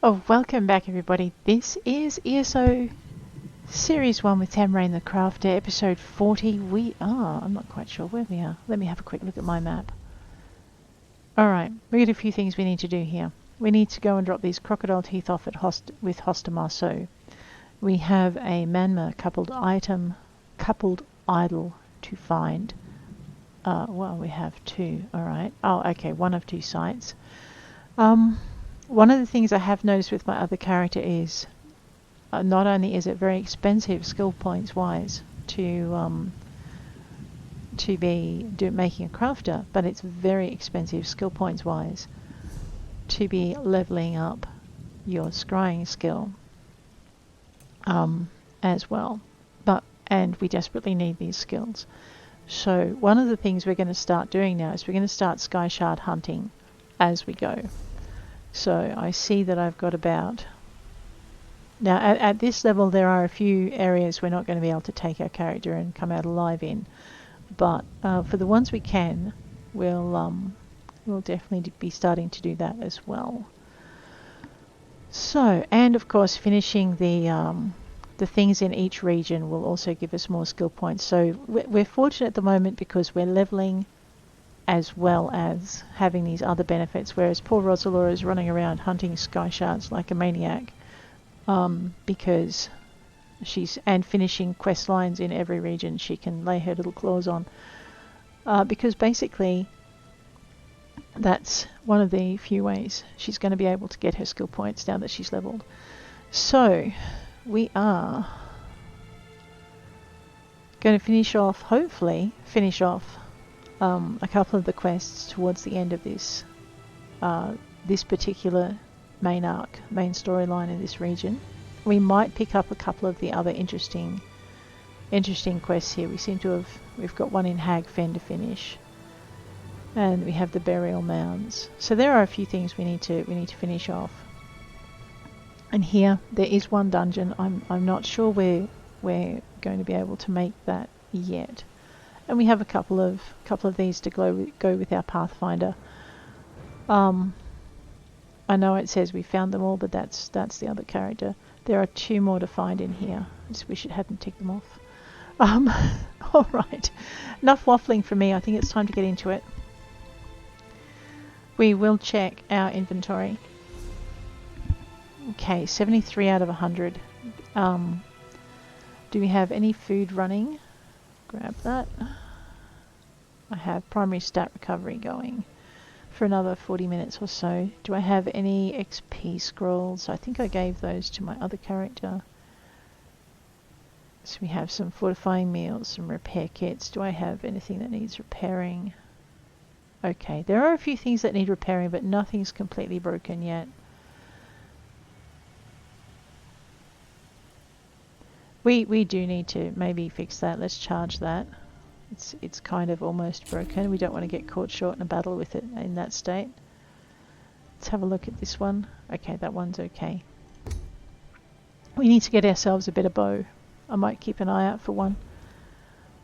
Oh, welcome back everybody. This is ESO Series 1 with Tamrain the Crafter, episode 40. We are, I'm not quite sure where we are. Let me have a quick look at my map. Alright, we got a few things we need to do here. We need to go and drop these crocodile teeth off at with Hoster Marceau. We have a Manma coupled idol to find. Well, we have two, alright. Oh, okay, one of two sites. One of the things I have noticed with my other character is not only is it very expensive skill points wise to be making a crafter, but it's very expensive skill points wise to be leveling up your scrying skill as well. And we desperately need these skills. So one of the things we're going to start doing now is we're going to start sky shard hunting as we go. So I see that I've got about... Now at this level there are a few areas we're not going to be able to take our character and come out alive in. But for the ones we can, we'll definitely be starting to do that as well. So, and of course finishing the things in each region will also give us more skill points. So we're fortunate at the moment because we're leveling as well as having these other benefits, whereas poor Rosalora is running around hunting sky shards like a maniac because and finishing quest lines in every region she can lay her little claws on, because basically that's one of the few ways she's going to be able to get her skill points now that she's leveled. So we are going to hopefully finish off a couple of the quests towards the end of this this particular main storyline in this region. We might pick up a couple of the other interesting quests here. We've got one in Hagfen to finish, and we have the burial mounds. So there are a few things we need to finish off. And here there is one dungeon. I'm not sure we're going to be able to make that yet. And we have a couple of these to go with our Pathfinder. I know it says we found them all, but that's the other character. There are two more to find in here. I just wish it hadn't ticked them off. Alright. Enough waffling from me. I think it's time to get into it. We will check our inventory. Okay, 73 out of 100. Do we have any food running? Grab that. I have primary stat recovery going for another 40 minutes or so. Do I have any XP scrolls? I think I gave those to my other character. So we have some fortifying meals, some repair kits. Do I have anything that needs repairing? Okay, there are a few things that need repairing, but nothing's completely broken yet. We do need to maybe fix that. Let's charge that. It's kind of almost broken. We don't want to get caught short in a battle with it in that state. Let's have a look at this one. Okay, that one's okay. We need to get ourselves a better bow. I might keep an eye out for one.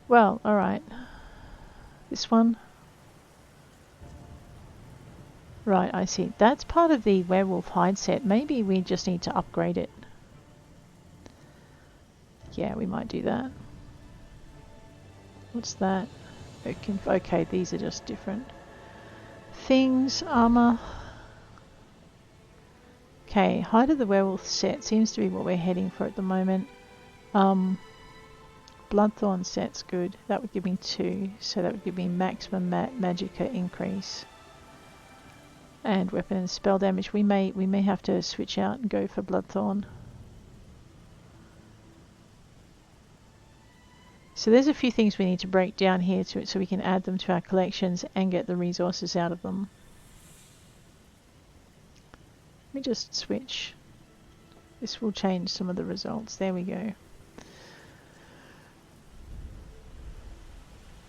Well, alright. This one. Right, I see. That's part of the werewolf hide set. Maybe we just need to upgrade it. Yeah, we might do that. What's that? Okay, these are just different things. Armor. Okay, Hide of the Werewolf set seems to be what we're heading for at the moment. Bloodthorn set's good. That would give me 2, so that would give me maximum magicka increase. And weapon and spell damage. We may have to switch out and go for Bloodthorn. So there's a few things we need to break down here so we can add them to our collections and get the resources out of them. Let me just switch. This will change some of the results. There we go.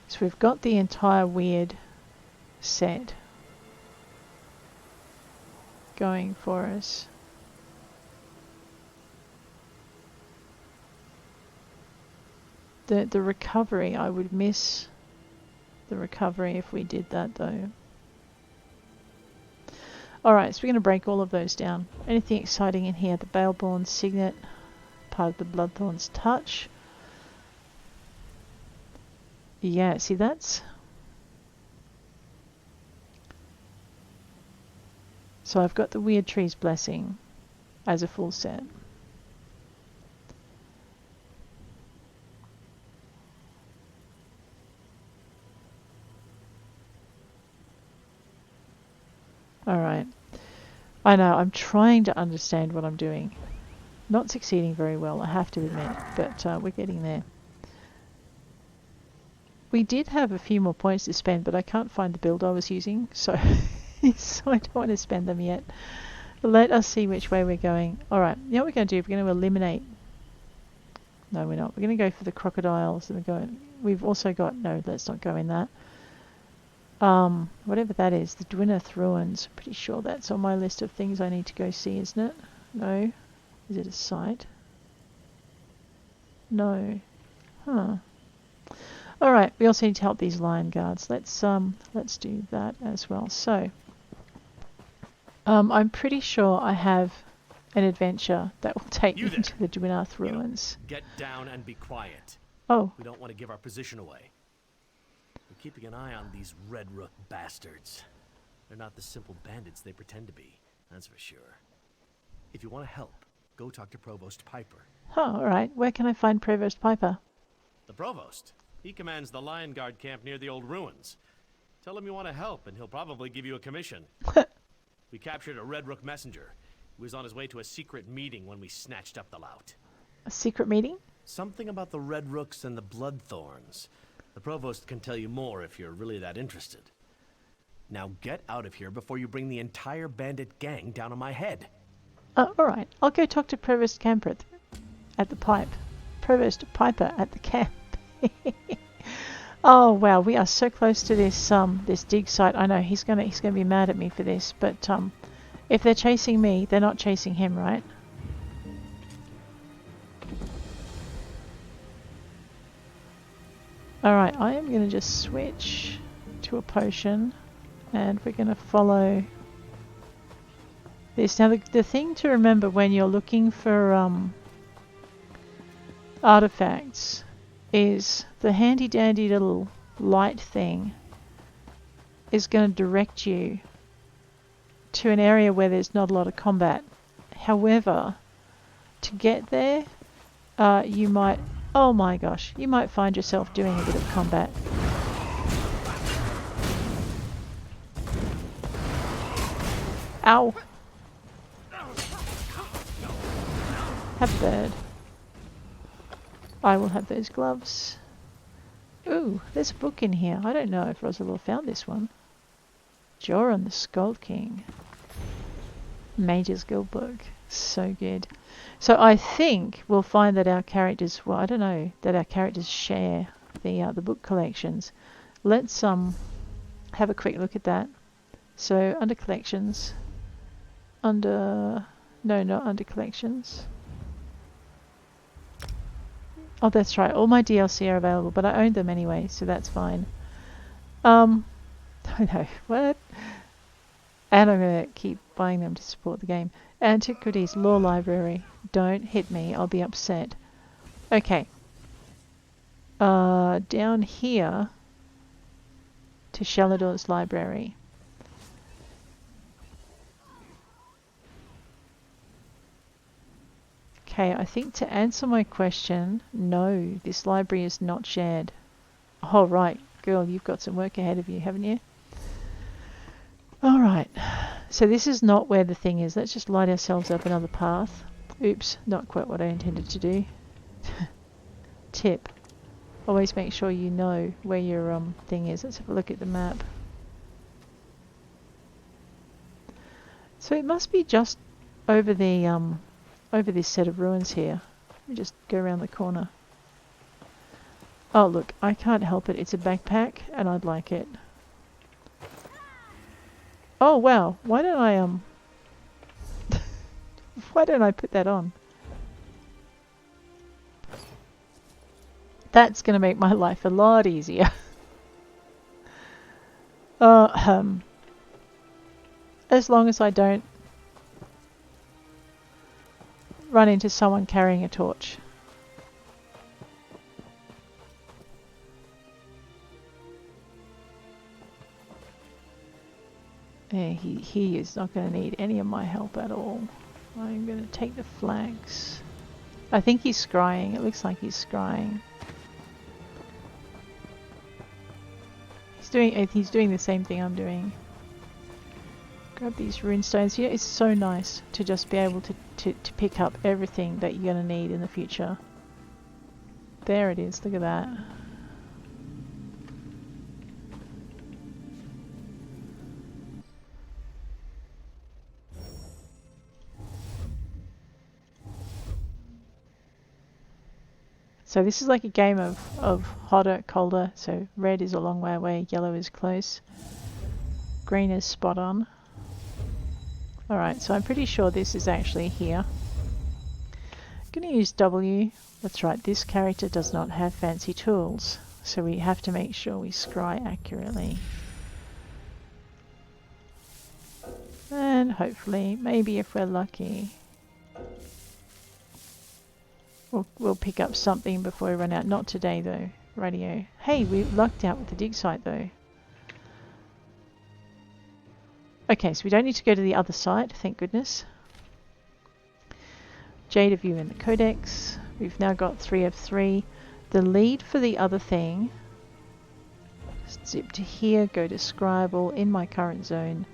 So we've got the entire weird set going for us. The recovery, I would miss the recovery if we did that though. Alright, so we're going to break all of those down. Anything exciting in here? The Baleborn Signet, part of the Bloodthorn's Touch. Yeah, see that's... So I've got the Weird Tree's Blessing as a full set. Alright. I know, I'm trying to understand what I'm doing. Not succeeding very well, I have to admit, but we're getting there. We did have a few more points to spend, but I can't find the build I was using, so, so I don't want to spend them yet. Let us see which way we're going. Alright, you know what we're going to do? We're going to eliminate... No, we're not. We're going to go for the crocodiles. And we've also got... No, let's not go in that. Whatever that is, the Dwineth Ruins. Pretty sure that's on my list of things I need to go see, isn't it? No. Is it a site? No. Huh. Alright, we also need to help these lion guards. Let's do that as well. So, I'm pretty sure I have an adventure that will take me to the Dwineth Ruins. Get down and be quiet. Oh. We don't want to give our position away. We're keeping an eye on these Red Rook bastards. They're not the simple bandits they pretend to be, that's for sure. If you want to help, go talk to Provost Piper. Oh, alright. Where can I find Provost Piper? The Provost? He commands the Lion Guard camp near the old ruins. Tell him you want to help, and he'll probably give you a commission. We captured a Red Rook messenger. He was on his way to a secret meeting when we snatched up the lout. A secret meeting? Something about the Red Rooks and the Bloodthorns. The Provost can tell you more if you're really that interested. Now get out of here before you bring the entire bandit gang down on my head. Alright. I'll go talk to Provost Camper at the pipe. Provost Piper at the camp. Oh wow, we are so close to this this dig site. I know he's gonna be mad at me for this, but if they're chasing me, they're not chasing him, right? Alright, I am gonna just switch to a potion and we're gonna follow this. Now the thing to remember when you're looking for artifacts is the handy dandy little light thing is going to direct you to an area where there's not a lot of combat. However, to get there, you might, oh my gosh, you might find yourself doing a bit of combat. Ow! Have a bird. I will have those gloves. Ooh, there's a book in here. I don't know if Rosalind found this one. Joran the Skull King. Mage's Guild book. So good. So I think we'll find that our characters, well I don't know, that our characters share the book collections. Let's have a quick look at that. So under collections, no, not under collections. Oh, that's right. All my DLC are available, but I own them anyway, so that's fine. I know. What? And I'm going to keep buying them to support the game. Antiquities, Law Library. Don't hit me. I'll be upset. Okay. Down here to Shelador's Library. Okay, I think to answer my question, no, this library is not shared. Oh, right. Girl, you've got some work ahead of you, haven't you? Alright. So this is not where the thing is. Let's just light ourselves up another path. Oops, not quite what I intended to do. Tip. Always make sure you know where your thing is. Let's have a look at the map. So it must be just over the over this set of ruins here. Let me just go around the corner. Oh look, I can't help it. It's a backpack and I'd like it. Oh wow, why don't I why don't I put that on? That's going to make my life a lot easier. As long as I don't run into someone carrying a torch. Yeah, he is not going to need any of my help at all. I'm going to take the flags. I think he's scrying. It looks like he's scrying. He's doing the same thing I'm doing. Grab these rune stones. You know, it's so nice to just be able to pick up everything that you're going to need in the future. There it is. Look at that. So this is like a game of hotter, colder. So red is a long way away, yellow is close. Green is spot on. Alright, so I'm pretty sure this is actually here. I'm going to use W. That's right, this character does not have fancy tools. So we have to make sure we scry accurately. And hopefully, maybe if we're lucky, we'll pick up something before we run out. Not today though. Radio. Hey, we lucked out with the dig site though. Okay, so we don't need to go to the other side, thank goodness. Jade of you in the codex. We've now got 3 of 3. The lead for the other thing. Zip to here, go to Scribble in my current zone.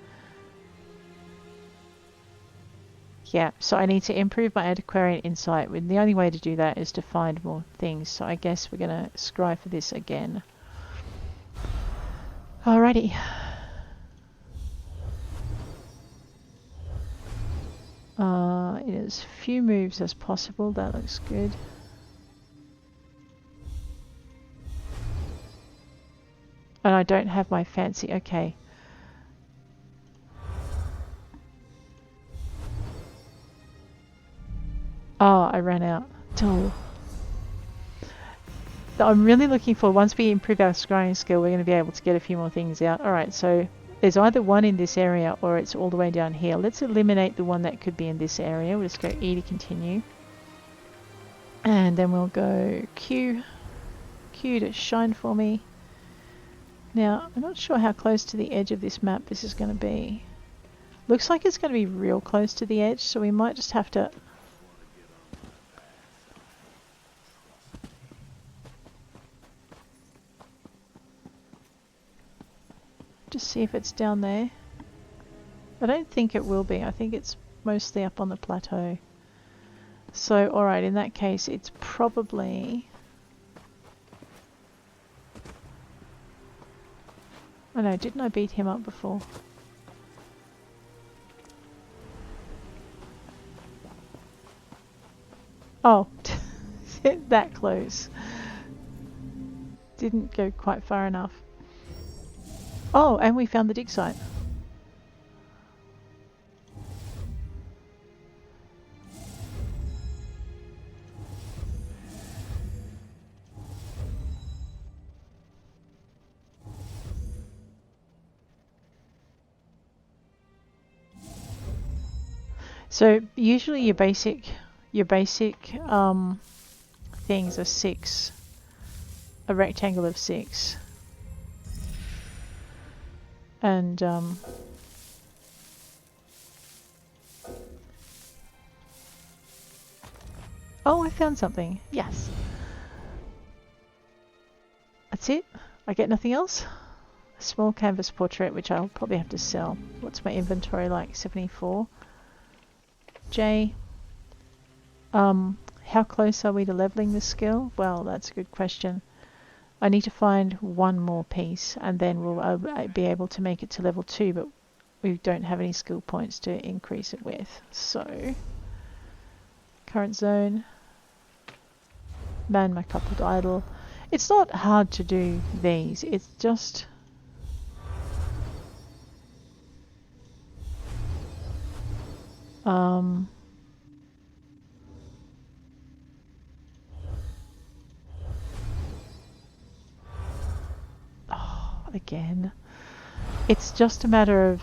Yeah, so I need to improve my antiquarian insight. And the only way to do that is to find more things. So I guess we're going to scry for this again. Alrighty. In as few moves as possible. That looks good. And I don't have my fancy. Okay. Oh, I ran out. Oh. I'm really looking for, once we improve our scrying skill, we're going to be able to get a few more things out. Alright, so there's either one in this area or it's all the way down here. Let's eliminate the one that could be in this area. We'll just go E to continue. And then we'll go Q. Q to shine for me. Now, I'm not sure how close to the edge of this map this is going to be. Looks like it's going to be real close to the edge, so we might just have to... just see if it's down there. I don't think it will be. I think it's mostly up on the plateau. So, alright, in that case, it's probably... oh no, didn't I beat him up before? Oh, that close. Didn't go quite far enough. Oh, and we found the dig site. So usually your basic things are 6, a rectangle of 6. And oh, I found something. Yes. That's it. I get nothing else. A small canvas portrait, which I'll probably have to sell. What's my inventory like? 74. J. How close are we to leveling this skill? Well, that's a good question. I need to find one more piece and then we'll be able to make it to level 2, but we don't have any skill points to increase it with. So, current zone, man my coupled idol. It's not hard to do these, it's just... again, it's just a matter of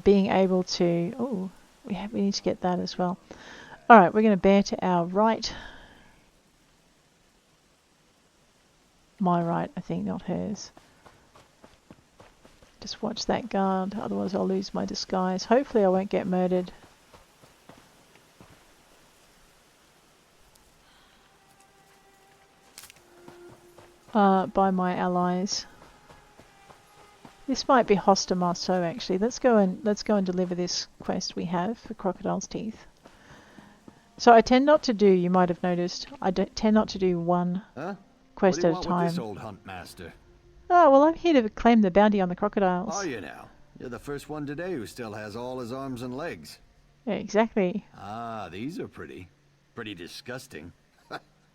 being able to... Oh, we need to get that as well. Alright, we're going to bear to our right. My right, I think, not hers. Just watch that guard, otherwise I'll lose my disguise. Hopefully I won't get murdered. By my allies. This might be Hoster Marceau actually. Let's go and deliver this quest we have for Crocodile's Teeth. So I tend not to do, you might have noticed, tend not to do one quest at a time. With this old hunt master? Oh, well, I'm here to claim the bounty on the crocodiles. Are you now? You're the first one today who still has all his arms and legs. Yeah, exactly. Ah, these are pretty disgusting.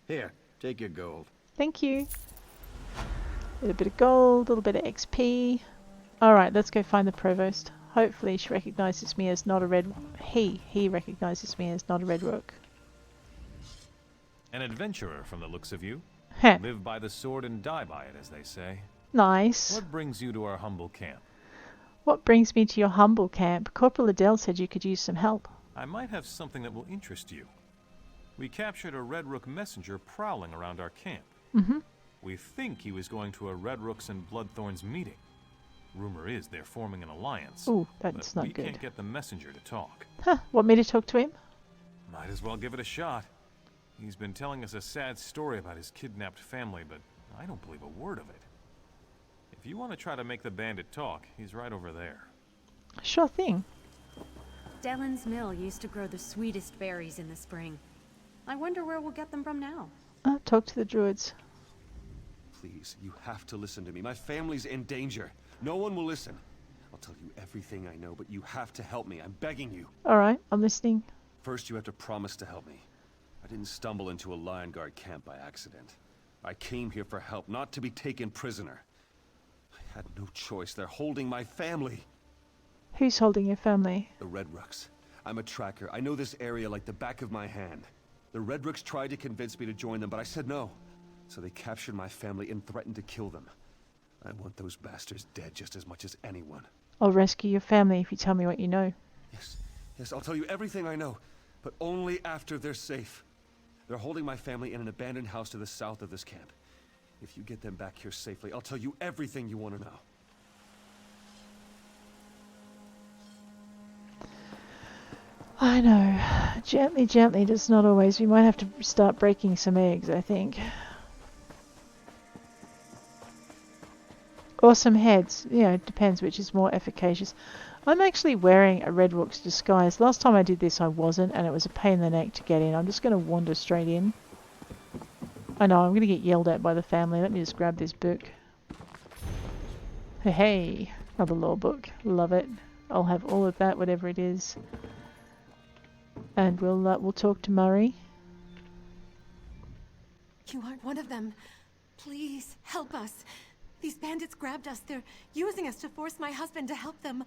Here, take your gold. Thank you. A little bit of gold, a little bit of XP. Alright, let's go find the provost. Hopefully she recognises me as not a red... He recognises me as not a red rook. An adventurer from the looks of you. Heh. Live by the sword and die by it, as they say. Nice. What brings you to our humble camp? What brings me to your humble camp? Corporal Adele said you could use some help. I might have something that will interest you. We captured a Red Rook messenger prowling around our camp. Mm-hmm. We think he was going to a Red Rooks and Bloodthorns meeting. Rumor is they're forming an alliance. Ooh, that's but not we good. can't get the messenger to talk. Huh, want me to talk to him? Might as well give it a shot. He's been telling us a sad story about his kidnapped family, but I don't believe a word of it. If you want to try to make the bandit talk, he's right over there. Sure thing. Dellen's mill used to grow the sweetest berries in the spring. I wonder where we'll get them from now. Talk to the druids. Please, you have to listen to me. My family's in danger. No one will listen. I'll tell you everything I know, but you have to help me. I'm begging you. Alright, I'm listening. First, you have to promise to help me. I didn't stumble into a Lion Guard camp by accident. I came here for help, not to be taken prisoner. I had no choice. They're holding my family. Who's holding your family? The Red Rooks. I'm a tracker. I know this area like the back of my hand. The Red Rooks tried to convince me to join them, but I said no. So they captured my family and threatened to kill them. I want those bastards dead just as much as anyone. I'll rescue your family if you tell me what you know. Yes, I'll tell you everything I know, but only after they're safe. They're holding my family in an abandoned house to the south of this camp. If you get them back here safely, I'll tell you everything you want to know. I know. Gently, gently does not always. We might have to start breaking some eggs, I think. Or some heads. You know, it depends which is more efficacious. I'm actually wearing a Red Rook's disguise. Last time I did this I wasn't, and it was a pain in the neck to get in. I'm just going to wander straight in. I know, I'm going to get yelled at by the family. Let me just grab this book. Hey, another law book. Love it. I'll have all of that, whatever it is. And we'll talk to Murray. You aren't one of them. Please, help us. These bandits grabbed us. They're using us to force my husband to help them.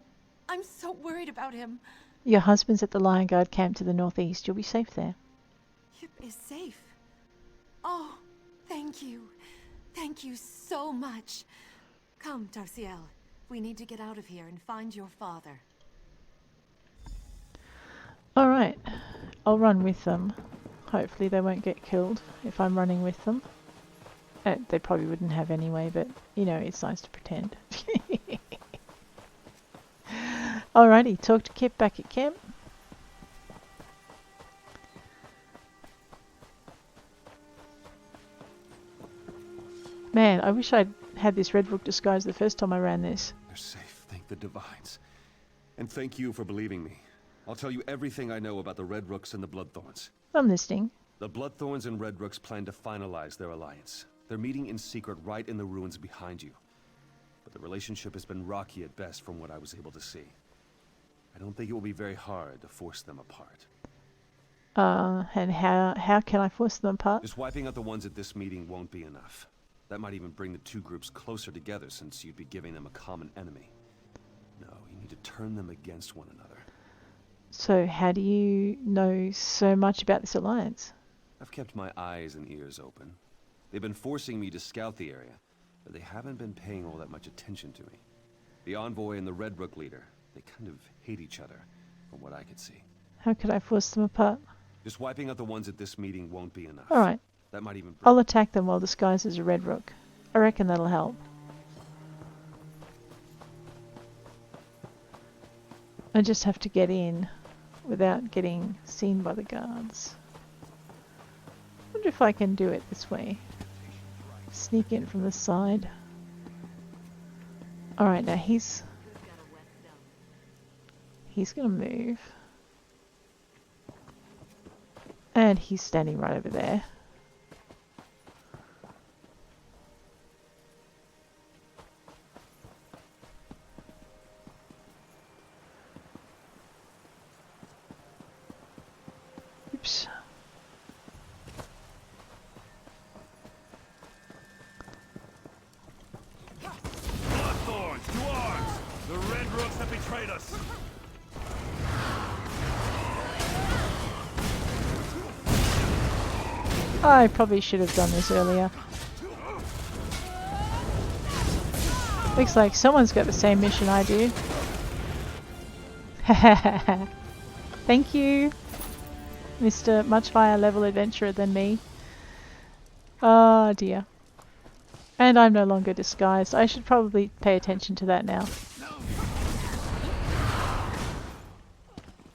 I'm so worried about him. Your husband's at the Lion Guard camp to the northeast. You'll be safe there. Yip is safe. Oh, thank you. Thank you so much. Come, Darciel. We need to get out of here and find your father. Alright. I'll run with them. Hopefully they won't get killed if I'm running with them. They probably wouldn't have anyway, but, you know, it's nice to pretend. Alrighty, talk to Kip back at camp. Man, I wish I'd had this Red Rook disguise the first time I ran this. They're safe, thank the Divines. And thank you for believing me. I'll tell you everything I know about the Red Rooks and the Bloodthorns. I'm listening. The Bloodthorns and Red Rooks plan to finalize their alliance. They're meeting in secret right in the ruins behind you. But the relationship has been rocky at best from what I was able to see. I don't think it will be very hard to force them apart. And how can I force them apart? Just wiping out the ones at this meeting won't be enough. That might even bring the two groups closer together since you'd be giving them a common enemy. No, you need to turn them against one another. So how do you know so much about this alliance? I've kept my eyes and ears open. They've been forcing me to scout the area, but they haven't been paying all that much attention to me. The envoy and the Red Rook leader, They kind of hate each other, from what I could see. How could I force them apart? Just wiping out the ones at this meeting won't be enough. Alright, That might even... I'll attack them while disguised as a red rook. I reckon that'll help. I just have to get in without getting seen by the guards. Wonder if I can do it this way. Sneak in from the side. Alright, now he's gonna move. And he's standing right over there. Oops. Bloodthorns, to arms! The Red Rooks have betrayed us! I probably should have done this earlier. Looks like someone's got the same mission I do. Thank you, Mr. Much higher level adventurer than me. Oh dear. And I'm no longer disguised. I should probably pay attention to that now.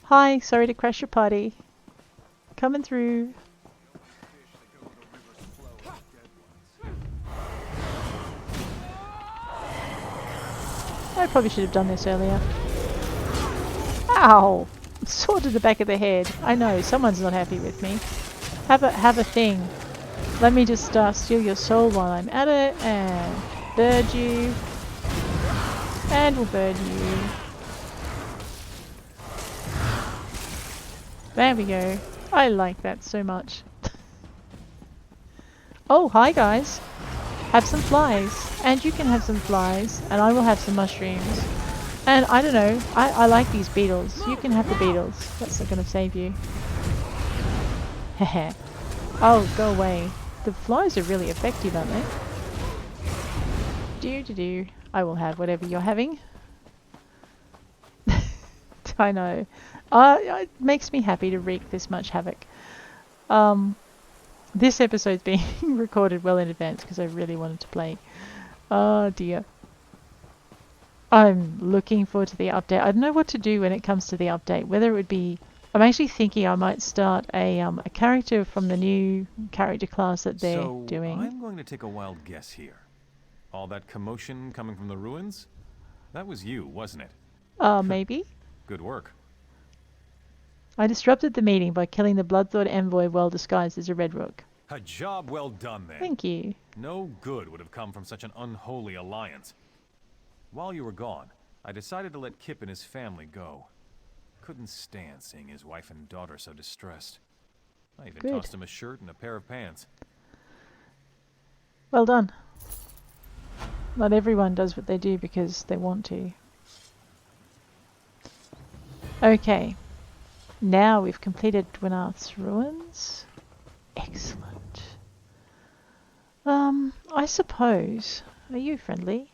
Hi, sorry to crash your party. Coming through. I probably should have done this earlier. Ow! Sword to the back of the head. I know, someone's not happy with me. Have a thing. Let me just steal your soul while I'm at it, and bird you. And we'll bird you. There we go. I like that so much. Oh, hi guys. Have some flies. And you can have some flies. And I will have some mushrooms. And I don't know. I like these beetles. You can have the beetles. That's not going to save you. Heh. Oh, go away. The flies are really effective, aren't they? Do. I will have whatever you're having. I know. It makes me happy to wreak this much havoc. This episode's being recorded well in advance because I really wanted to play. Oh dear. I'm looking forward to the update. I don't know what to do when it comes to the update. Whether it would be... I'm actually thinking I might start a character from the new character class that they're doing. I'm going to take a wild guess here. All that commotion coming from the ruins? That was you, wasn't it? Maybe. Good work. I disrupted the meeting by killing the Bloodthorn envoy while disguised as a Red Rook. A job well done then. Thank you. No good would have come from such an unholy alliance. While you were gone, I decided to let Kip and his family go. Couldn't stand seeing his wife and daughter so distressed. I even tossed him a shirt and a pair of pants. Well done. Not everyone does what they do because they want to. Okay. Now we've completed Dwynarth's ruins. Excellent. I suppose... Are you friendly?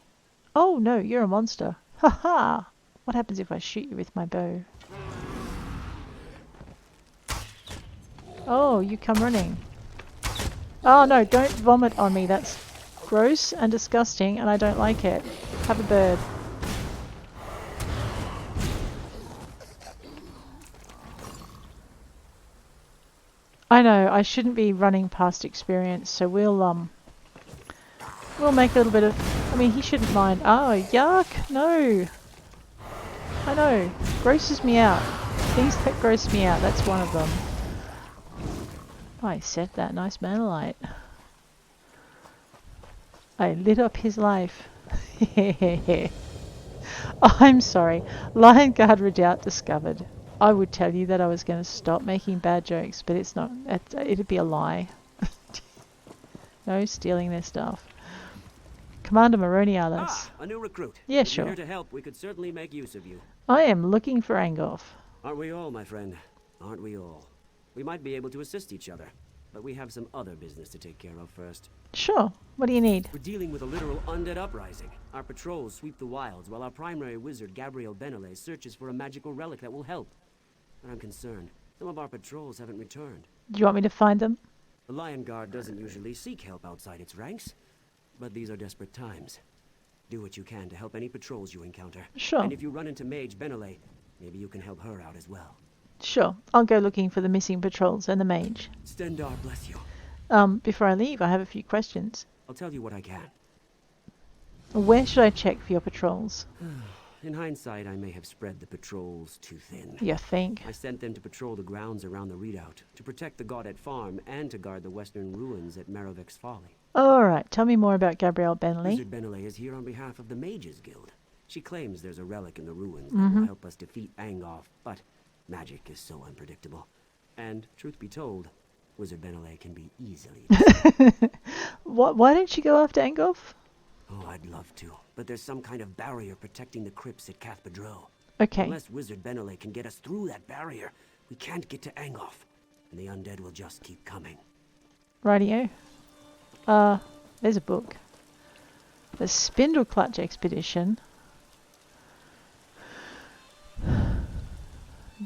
Oh no, you're a monster. Haha! What happens if I shoot you with my bow? Oh, you come running. Oh no, don't vomit on me. That's gross and disgusting and I don't like it. Have a bird. I know, I shouldn't be running past experience, so we'll make a little bit of... I mean, he shouldn't mind. Oh, yuck! No! I know. Grosses me out. Things that gross me out, that's one of them. I said that. Nice manolite. I lit up his life. I'm sorry. Lionguard Redoubt discovered. I would tell you that I was going to stop making bad jokes, but it's not. It'd be a lie. No stealing their stuff. Commander Maronialis. Ah, a new recruit. Yeah, If sure. you're here to help, we could certainly make use of you. I am looking for Angoff. Aren't we all, my friend? Aren't we all? We might be able to assist each other. but we have some other business to take care of first. Sure. What do you need? We're dealing with a literal undead uprising. Our patrols sweep the wilds while our primary wizard, Gabrielle Benele, searches for a magical relic that will help. But I'm concerned. Some of our patrols haven't returned. Do you want me to find them? The Lion Guard doesn't usually seek help outside its ranks, but these are desperate times. Do what you can to help any patrols you encounter. Sure. And if you run into Mage Benele, maybe you can help her out as well. Sure. I'll go looking for the missing patrols and the mage. Stendar bless you. Before I leave, I have a few questions. I'll tell you what I can. Where should I check for your patrols? In hindsight, I may have spread the patrols too thin. You think? I sent them to patrol the grounds around the Redoubt, to protect the Godet Farm, and to guard the western ruins at Marovek's Folly. Alright, tell me more about Gabrielle Benele. Wizard Benele is here on behalf of the Mages Guild. She claims there's a relic in the ruins that will help us defeat Angoff, but magic is so unpredictable. And, truth be told, Wizard Benele can be easily Why don't you go after Angoff? Oh, I'd love to, but there's some kind of barrier protecting the crypts at Cathpedro. Okay. Unless Wizard Benele can get us through that barrier, we can't get to Angoff, and the undead will just keep coming. Rightio. There's a book. The Spindle Clutch Expedition.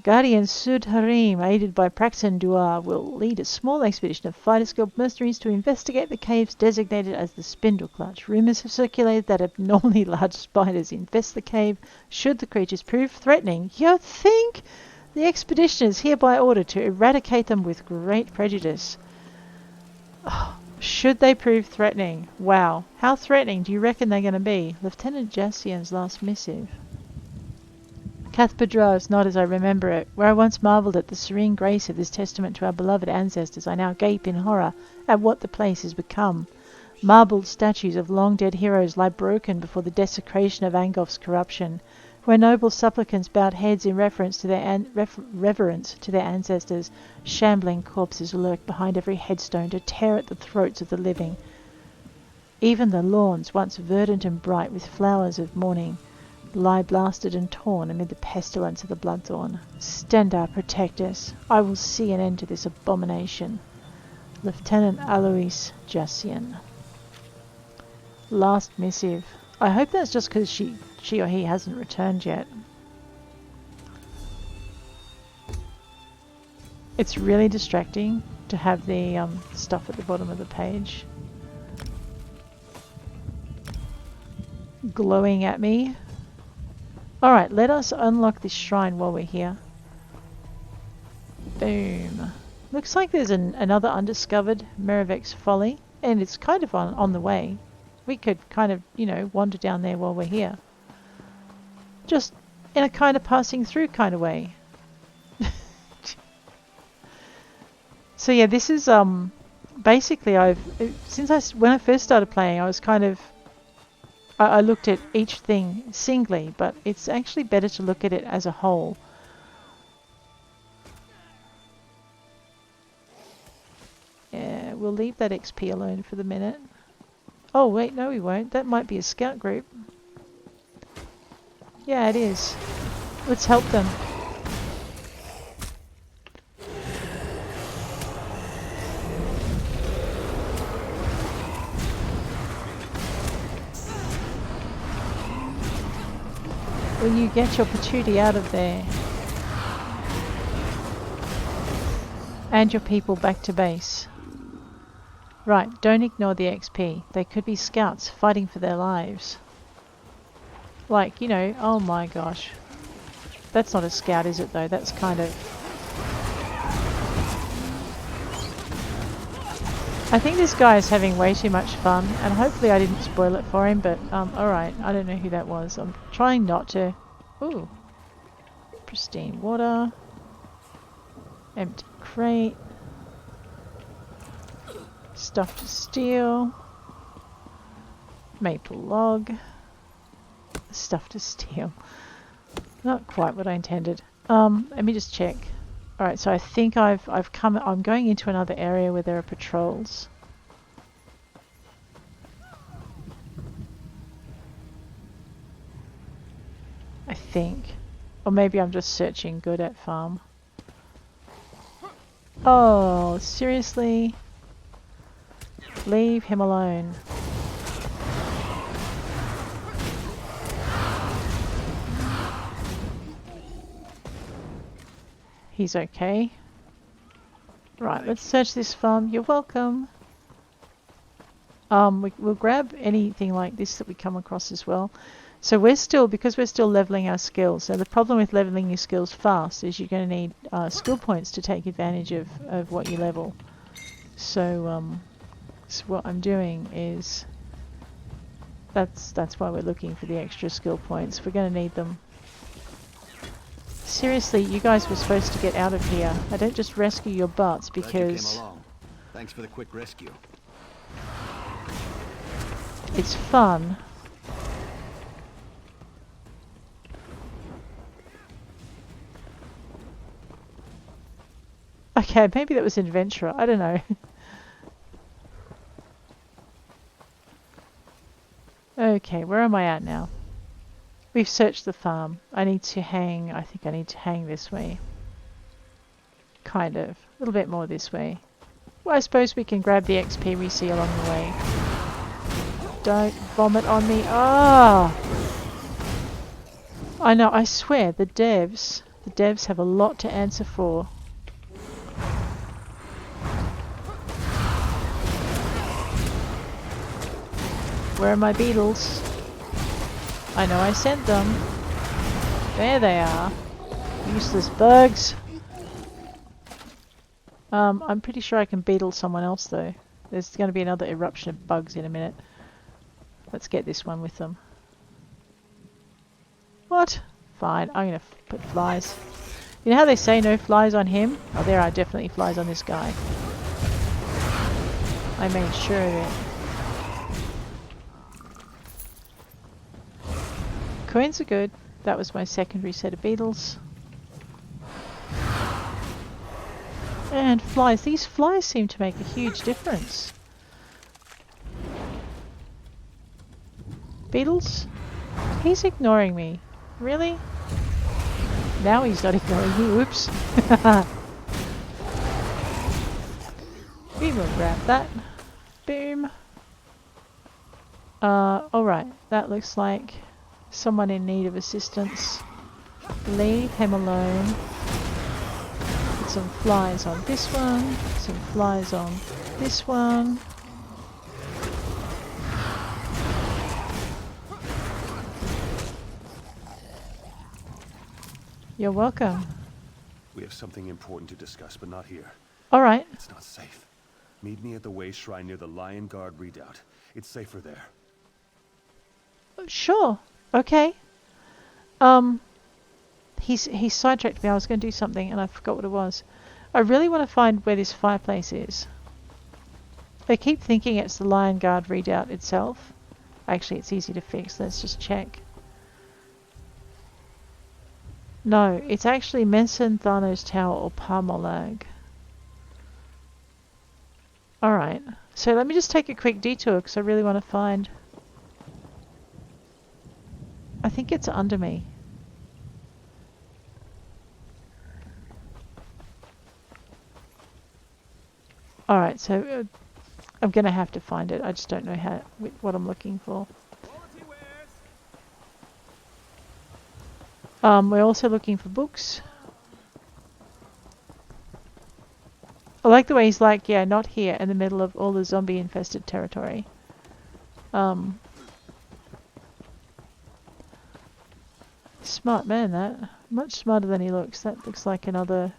Guardian Sud Harim, aided by Praxton Duar, will lead a small expedition of fighters guild mercenaries to investigate the caves designated as the Spindle Clutch. Rumours have circulated that abnormally large spiders infest the cave should the creatures prove threatening. You think? The expedition is hereby ordered to eradicate them with great prejudice. Should they prove threatening? Wow. How threatening do you reckon they're going to be? Lieutenant Jassian's last missive. Cathpedro is not as I remember it. Where I once marvelled at the serene grace of this testament to our beloved ancestors, I now gape in horror at what the place has become. Marbled statues of long-dead heroes lie broken before the desecration of Angoff's corruption. Where noble supplicants bowed heads in reverence to their ancestors, shambling corpses lurk behind every headstone to tear at the throats of the living. Even the lawns, once verdant and bright with flowers of morning, lie blasted and torn amid the pestilence of the bloodthorn. Stendar, protect us. I will see an end to this abomination. Lieutenant Alois Jassian. Last missive. I hope that's just because she or he hasn't returned yet. It's really distracting to have the stuff at the bottom of the page glowing at me. Alright, let us unlock this shrine while we're here. Boom. Looks like there's another undiscovered Marovek's Folly, and it's kind of on the way. We could kind of, wander down there while we're here. Just in a kind of passing through kind of way. So yeah, this is basically when I first started playing, I was kind of I looked at each thing singly, but it's actually better to look at it as a whole. Yeah, we'll leave that XP alone for the minute. Oh wait, no we won't. That might be a scout group. Yeah, it is. Let's help them. Will you get your patootie out of there? And your people back to base. Right, don't ignore the XP. They could be scouts fighting for their lives. Like, oh my gosh. That's not a scout, is it though? That's kind of... I think this guy is having way too much fun, and hopefully I didn't spoil it for him, but alright, I don't know who that was. I'm trying not to... Ooh. Pristine water. Empty crate. Stuff to steal. Maple log. Stuff to steal. Not quite what I intended. Let me just check. Alright, so I think I'm going into another area where there are patrols. I think. Or maybe I'm just searching good at farm. Oh, seriously? Leave him alone. He's okay. Right, let's search this farm. You're welcome. We'll grab anything like this that we come across as well. So because we're still leveling our skills. So the problem with leveling your skills fast is you're going to need skill points to take advantage of what you level. So, so what I'm doing is that's why we're looking for the extra skill points. We're going to need them. Seriously, you guys were supposed to get out of here. I don't just rescue your butts because... Glad you came along. Thanks for the quick rescue. It's fun. Okay, maybe that was adventurer. I don't know. Okay, where am I at now? We've searched the farm. I think I need to hang this way. Kind of. A little bit more this way. Well, I suppose we can grab the XP we see along the way. Don't vomit on me. Ah! I know, I swear, the devs have a lot to answer for. Where are my beetles? I know I sent them. There they are. Useless bugs. I'm pretty sure I can beetle someone else though. There's going to be another eruption of bugs in a minute. Let's get this one with them. What? Fine, I'm going to put flies. You know how they say no flies on him? Oh, there are definitely flies on this guy. I made sure of it. Coins are good. That was my secondary set of beetles. And flies. These flies seem to make a huge difference. Beetles? He's ignoring me. Really? Now he's not ignoring me. Whoops. We will grab that. Boom. Alright. That looks like someone in need of assistance. Leave him alone. Put some flies on this one. Some flies on this one. You're welcome. We have something important to discuss, but not here. Alright. It's not safe. Meet me at the Way Shrine near the Lion Guard Redoubt. It's safer there. Sure. Okay. He's sidetracked me. I was going to do something and I forgot what it was. I really want to find where this fireplace is. I keep thinking it's the Lion Guard Redoubt itself. Actually, it's easy to fix. Let's just check. No, it's actually Mensen, Thanos Tower, or Parmolag. Alright, so let me just take a quick detour because I really want to find... I think it's under me. Alright, so I'm going to have to find it. I just don't know what I'm looking for. We're also looking for books. I like the way he's like, yeah, not here in the middle of all the zombie infested territory. Smart man, that. Much smarter than he looks. That looks like another...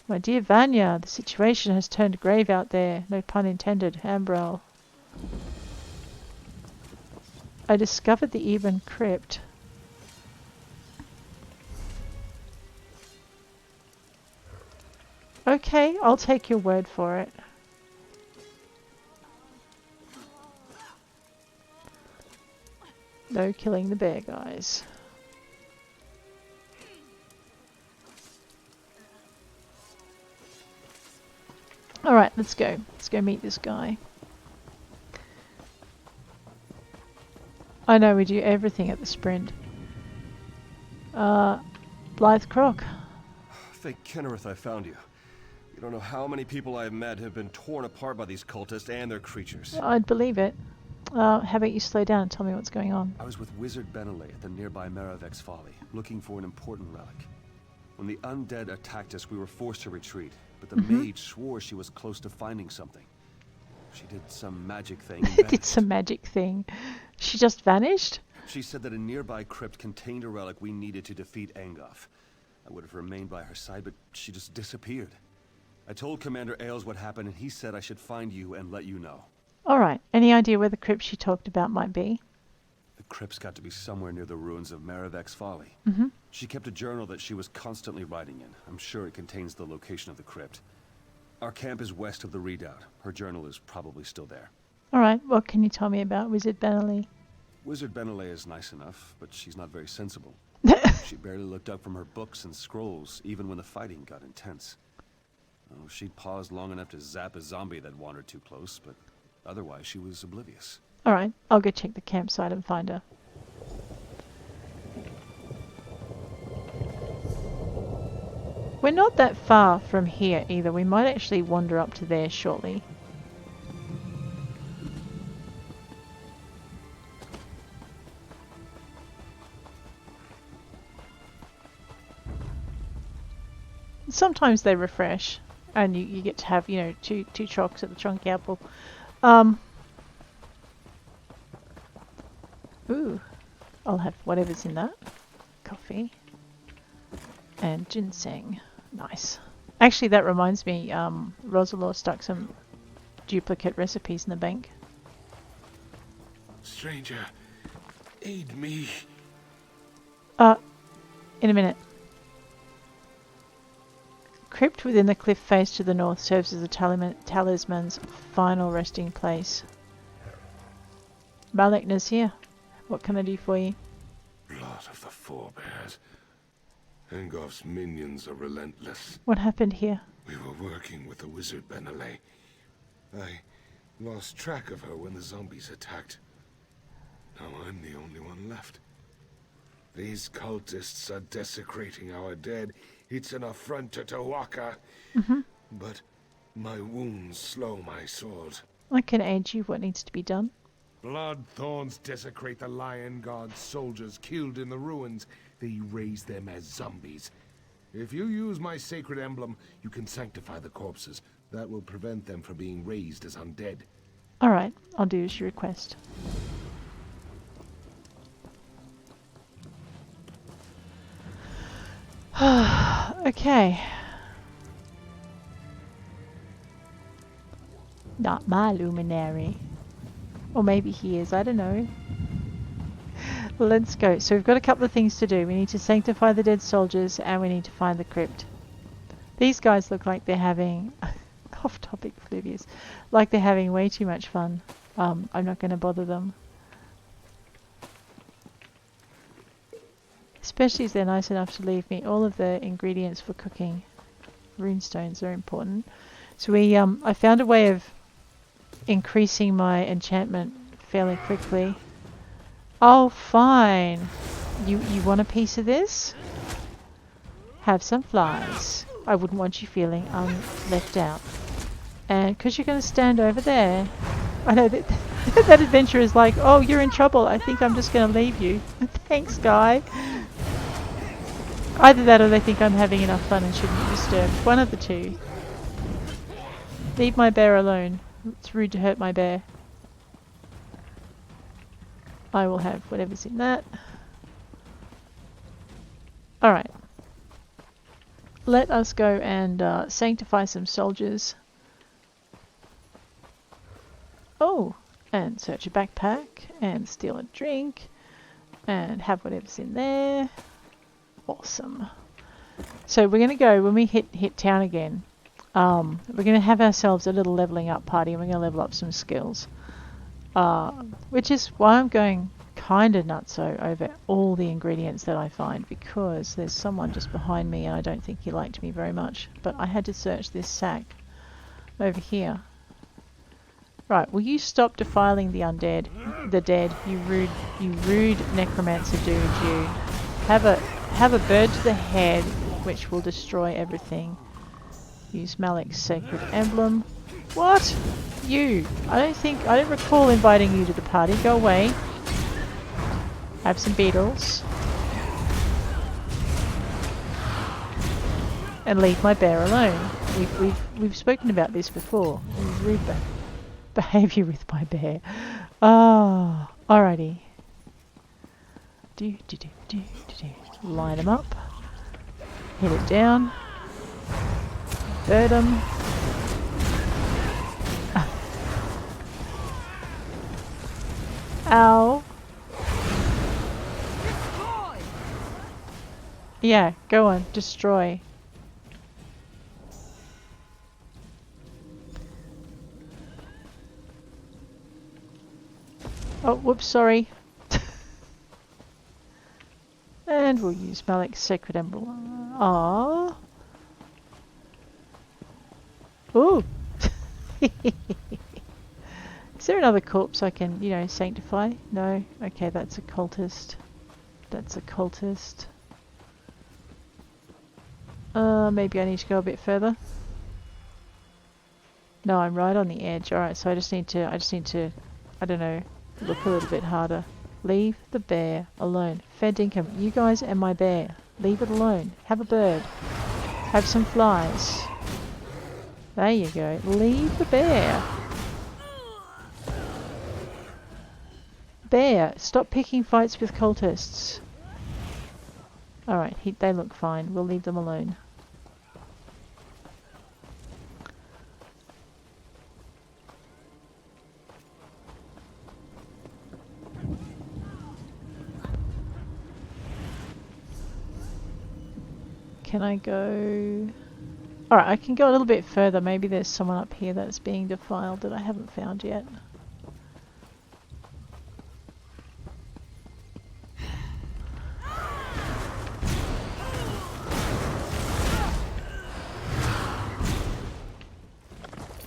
My dear Vanya, the situation has turned grave out there. No pun intended. Ambrel. I discovered the Eben crypt. Okay, I'll take your word for it. No killing the bear, guys. Alright, let's go. Let's go meet this guy. I know we do everything at the sprint. Blythe Croc. Thank Kennereth I found you. You don't know how many people I've met have been torn apart by these cultists and their creatures. I'd believe it. How about you slow down and tell me what's going on? I was with Wizard Benele at the nearby Maravek's Folly, looking for an important relic. When the undead attacked us, we were forced to retreat, but the mage swore she was close to finding something. She did some magic thing. Did some magic thing. She just vanished? She said that a nearby crypt contained a relic we needed to defeat Angoff. I would have remained by her side, but she just disappeared. I told Commander Ailes what happened, and he said I should find you and let you know. Alright, any idea where the crypt she talked about might be? The crypt's got to be somewhere near the ruins of Maravek's Folly. She kept a journal that she was constantly writing in. I'm sure it contains the location of the crypt. Our camp is west of the Redoubt. Her journal is probably still there. Alright, what can you tell me about Wizard Benele? Wizard Benele is nice enough, but she's not very sensible. She barely looked up from her books and scrolls, even when the fighting got intense. Oh, she'd paused long enough to zap a zombie that wandered too close, but otherwise she was oblivious. Alright, I'll go check the campsite and find her. We're not that far from here either. We might actually wander up to there shortly. Sometimes they refresh and you get to have, you know, two chocks at the chunky apple. Ooh, I'll have whatever's in that. Coffee and ginseng. Nice. Actually, that reminds me, Rosalor stuck some duplicate recipes in the bank. Stranger, aid me. In a minute. Crypt within the cliff face to the north serves as the talisman's final resting place. Malekna's here. What can I do for you? Blood of the forebears. Angoff's minions are relentless. What happened here? We were working with the Wizard Benele. I lost track of her when the zombies attacked. Now I'm the only one left. These cultists are desecrating our dead. It's an affront to Tawaka. But my wounds slow my sword. I can aid you. What needs to be done? Blood thorns desecrate the Lion Guard soldiers killed in the ruins. They raise them as zombies. If you use my sacred emblem, you can sanctify the corpses. That will prevent them from being raised as undead. Alright, I'll do as you request. Okay. Not my luminary. Or maybe he is, I don't know. Let's go. So we've got a couple of things to do. We need to sanctify the dead soldiers and we need to find the crypt. These guys look like they're having... off topic, oblivious. Like they're having way too much fun. I'm not going to bother them. Especially as they're nice enough to leave me all of the ingredients for cooking. Runestones are important. So we, I found a way of increasing my enchantment fairly quickly. Oh, fine. You want a piece of this? Have some flies. I wouldn't want you feeling left out. And because you're going to stand over there, I know that that adventurer is like, oh, you're in trouble. I think I'm just going to leave you. Thanks, guy. Either that or they think I'm having enough fun and shouldn't be disturbed. One of the two. Leave my bear alone. It's rude to hurt my bear. I will have whatever's in that. Alright. Let us go and sanctify some soldiers. Oh, and search a backpack and steal a drink and have whatever's in there. Awesome. So we're going to go, when we hit town again, we're going to have ourselves a little leveling up party and we're going to level up some skills. Which is why I'm going kind of nutso over all the ingredients that I find, because there's someone just behind me and I don't think he liked me very much. But I had to search this sack over here. Right, will you stop defiling the undead, the dead, you rude necromancer dude, you. Have a bird to the head which will destroy everything. Use Malik's Sacred Emblem. What? You! I don't recall inviting you to the party. Go away. Have some beetles. And leave my bear alone. We've spoken about this before. Rude behaviour with my bear. Ah, alrighty. Line them up. Hit it down. Bird them. Ow. Yeah, go on, destroy. Oh, whoops, sorry. And we'll use Malik's Sacred Emblem. Aww. Ooh. Is there another corpse I can, you know, sanctify? No? Okay, that's a cultist. That's a cultist. Maybe I need to go a bit further. No, I'm right on the edge. Alright, so I just need to, I don't know, look a little bit harder. Leave the bear alone. Fair dinkum, you guys and my bear. Leave it alone. Have a bird. Have some flies. There you go. Leave the bear. Bear, stop picking fights with cultists. Alright, they look fine. We'll leave them alone. Can I go... Alright, I can go a little bit further. Maybe there's someone up here that's being defiled that I haven't found yet.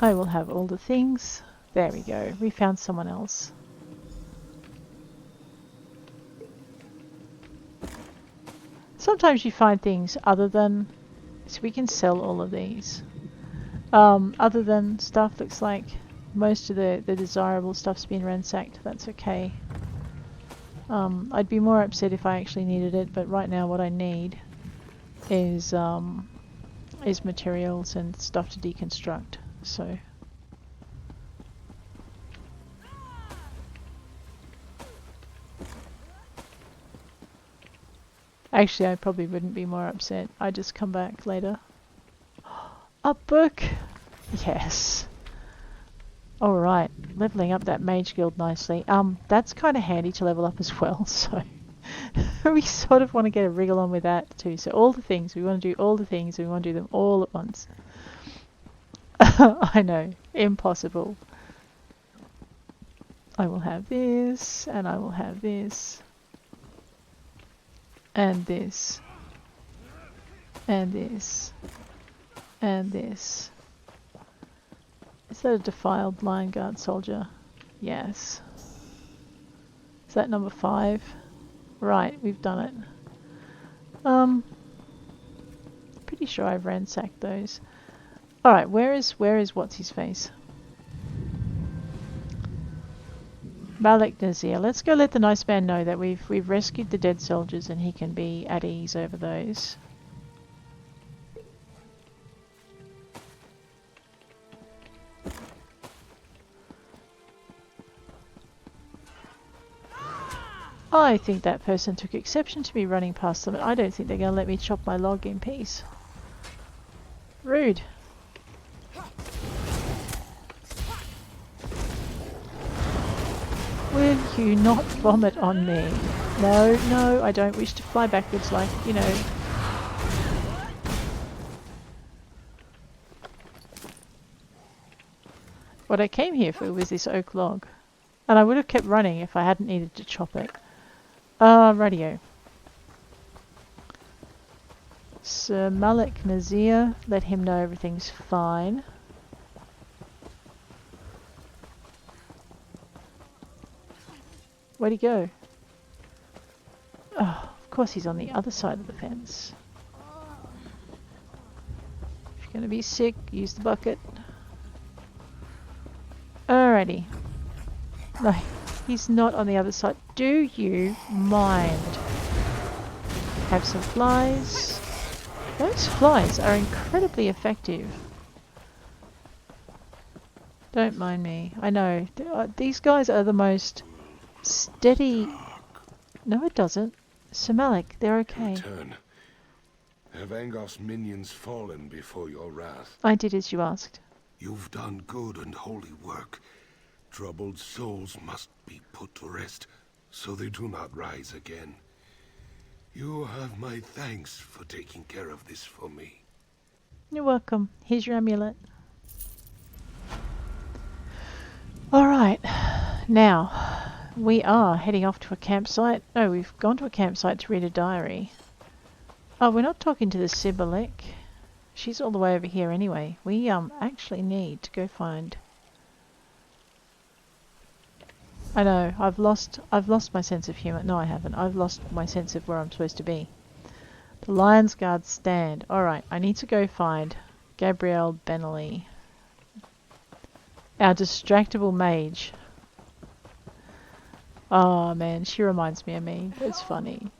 I will have all the things. There we go. We found someone else. Sometimes you find things other than... So we can sell all of these. Other than stuff, looks like most of the desirable stuff's been ransacked. That's okay. I'd be more upset if I actually needed it, but right now what I need is materials and stuff to deconstruct. So... Actually, I probably wouldn't be more upset. I'd just come back later. A book! Yes. Alright, leveling up that mage guild nicely. That's kind of handy to level up as well, so... we sort of want to get a wriggle on with that too. So all the things, we want to do all the things, we want to do them all at once. I know, impossible. I will have this, and I will have this. And this. And this. And this. Is that a defiled Lion Guard soldier? Yes. Is that number 5? Right, we've done it. Pretty sure I've ransacked those. Alright, where is what's his face? Malik Nazir. Let's go let the nice man know that we've rescued the dead soldiers and he can be at ease over those. I think that person took exception to me running past them, and I don't think they're going to let me chop my log in peace. Rude. Will you not vomit on me? No, no, I don't wish to fly backwards like, you know. What I came here for was this oak log. And I would have kept running if I hadn't needed to chop it. Radio. Sir Malik Nazir, let him know everything's fine. Where'd he go? Oh, of course he's on the other side of the fence. gonna be sick. Use the bucket. Alrighty. No, he's not on the other side. Do you mind? Have some flies. Those flies are incredibly effective. Don't mind me. I know. These guys are the most steady... No, it doesn't. Samalik, they're okay. Return. Have Angos minions fallen before your wrath? I did as you asked. You've done good and holy work. Troubled souls must be put to rest, so they do not rise again. You have my thanks for taking care of this for me. You're welcome. Here's your amulet. Alright, now we are heading off to a campsite. No, we've gone to a campsite to read a diary. Oh, we're not talking to the Sibylik. She's all the way over here anyway. We actually need to go find... I know, I've lost my sense of humour. No, I haven't. I've lost my sense of where I'm supposed to be. The Lion's Guard stand. Alright, I need to go find Gabrielle Benele. Our distractible mage. Oh man, she reminds me of me. It's funny.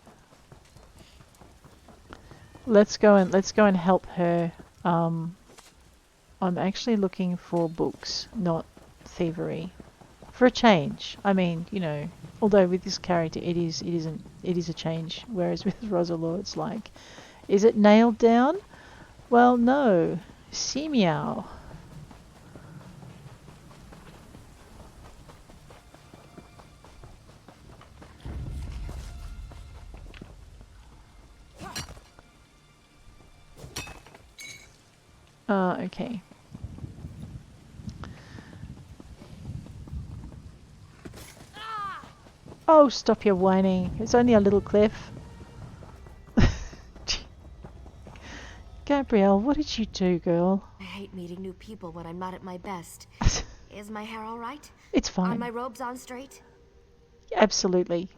Let's go and help her. I'm actually looking for books, not thievery. For a change. I mean, you know, although with this character it is a change, whereas with Rosalor it's like, is it nailed down? Well, no. See meow. Okay. Oh, stop your whining. It's only a little cliff. Gabrielle, what did you do, girl? I hate meeting new people when I'm not at my best. Is my hair all right? It's fine. Are my robes on straight? Absolutely.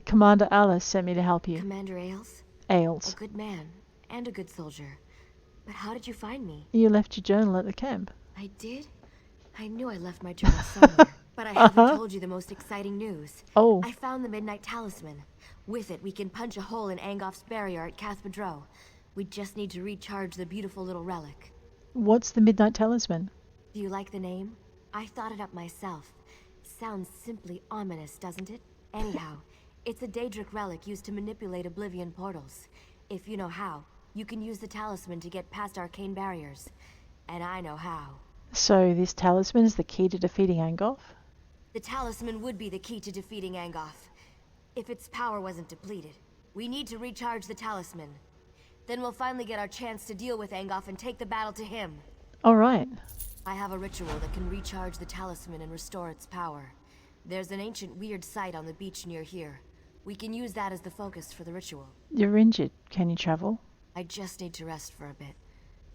Commander Alice sent me to help you. Commander Ailes? Ailes. A good man and a good soldier. But how did you find me? You left your journal at the camp. I did? I knew I left my journal somewhere. But I haven't told you the most exciting news. Oh. I found the Midnight Talisman. With it, we can punch a hole in Angof's barrier at Cathedral. We just need to recharge the beautiful little relic. What's the Midnight Talisman? Do you like the name? I thought it up myself. Sounds simply ominous, doesn't it? Anyhow, it's a Daedric relic used to manipulate Oblivion portals. If you know how, you can use the talisman to get past arcane barriers. And I know how. So this talisman is the key to defeating Angof? The talisman would be the key to defeating Angof, if its power wasn't depleted. We need to recharge the talisman. Then we'll finally get our chance to deal with Angof and take the battle to him. Alright. I have a ritual that can recharge the talisman and restore its power. There's an ancient weird site on the beach near here. We can use that as the focus for the ritual. You're injured. Can you travel? I just need to rest for a bit.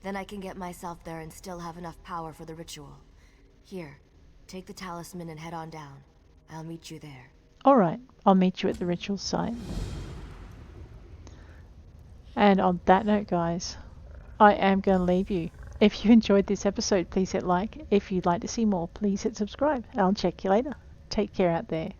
Then I can get myself there and still have enough power for the ritual. Here. Take the talisman and head on down. I'll meet you there. Alright, I'll meet you at the ritual site. And on that note, guys, I am going to leave you. If you enjoyed this episode, please hit like. If you'd like to see more, please hit subscribe. I'll check you later. Take care out there.